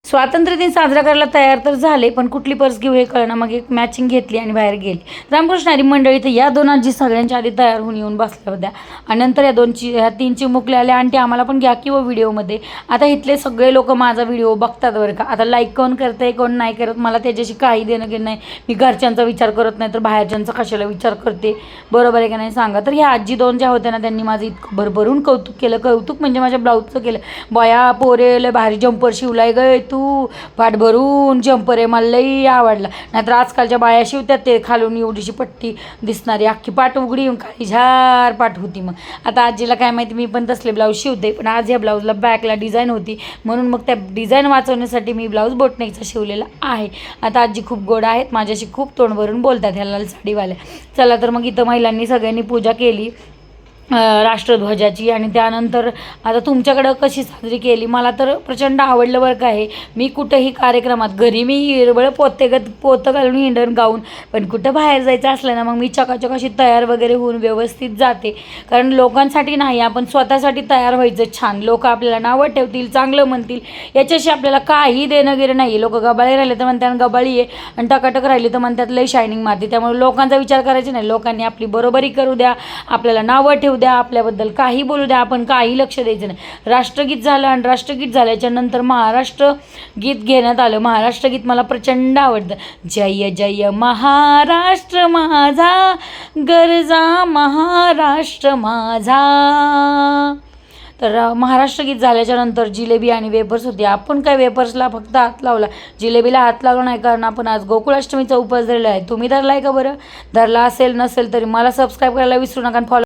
स्वातंत्र्य दिन साजरा करायला तयार तर झाले, पण कुठली पर्स घेऊ हे कळना. मग एक मॅचिंग घेतली आणि बाहेर गेली. रामकृष्ण हरी मंडळी तर या दोन आजी सगळ्यांच्या आधी तयार होऊन येऊन बसल्या होत्या आणि नंतर ह्या तीन चिमुकल्या आल्या. आंटी आम्हाला पण घ्या की व्हिडिओमध्ये. आता इथले सगळे लोक माझा व्हिडिओ बघतात बरं का. आता लाईक कोण करते कोण नाही करत मला त्याच्याशी काही देणं घेणं नाही. मी घरच्यांचा विचार करत नाही तर बाहेरच्यांचा कशाला विचार करते, बरोबर आहे का नाही सांगा. तर ह्या आजी दोन ज्या होत्या ना त्यांनी माझं इतकं भरभरून कौतुक केलं. कौतुक म्हणजे माझ्या ब्लाऊजचं केलं. बया पोरे लय भारी जम्पर शिवलाय गय तू, पाठ भरून जम्पर आहे, मला लई आवडला. नाहीतर आजकालच्या बाया शिवतात ते खालून एवढीशी पट्टी दिसणारी, अख्खी पाठ उघडी येऊन काही झार पाठ होती. मग आता आजीला काय माहिती मी पण तसले ब्लाऊज शिवते, पण आज या ब्लाऊजला बॅकला डिझाईन होती म्हणून मग त्या डिझाईन वाचवण्यासाठी मी ब्लाऊज बोटनेकचा शिवलेला आहे. आता आजी खूप गोड आहेत, माझ्याशी खूप तोंड भरून बोलतात ह्या लाल साडीवाल्या. चला तर मग इथं महिलांनी सगळ्यांनी पूजा केली राष्ट्रध्वजाची. आणि त्यानंतर आता तुमच्याकडं कशी साजरी केली मला तर प्रचंड आवडलं बरं का. आहे मी कुठंही कार्यक्रमात घरी मी हिरवळ पोतं घालून हिंडण गाऊन, पण कुठं बाहेर जायचं असलं ना मग मी चकाचक अशी तयार वगैरे होऊन व्यवस्थित जाते. कारण लोकांसाठी नाही, आपण स्वतःसाठी तयार व्हायचं छान. लोक आपल्याला नावं ठेवतील, चांगलं म्हणतील, याच्याशी आपल्याला काही देणं गेलं नाही. लोक गबाळे राहिले तर म्हणतात गबाळी आहे, आणि टकाटक राहिली तर म्हणतात लय शायनिंग मारते. त्यामुळे लोकांचा विचार करायचा नाही. लोकांनी आपली बरोबरी करू द्या, आपल्याला नावं ठेवू द्या, आपल्याबद्दल काही बोलू द्या, आपण काही लक्ष द्यायचं नाही. राष्ट्रगीत झालं आणि राष्ट्रगीत झाल्याच्या नंतर महाराष्ट्र गीत घेण्यात आलं. महाराष्ट्र गीत मला प्रचंड आवडतं. जय जय महाराष्ट्र माझा, गरजा महाराष्ट्र माझा. तर महाराष्ट्र गीत झाल्याच्या नंतर जिलेबी आणि वेपर्स होते. आपण काय वेपर्सला फक्त हात लावला, जिलेबीला हात लावला नाही, कारण आपण आज गोकुळाष्टमीचा उपवास धरला आहे. तुम्ही धरला आहे का बरं? धरला असेल नसेल तरी मला सबस्क्राईब करायला विसरू नका आणि फॉलो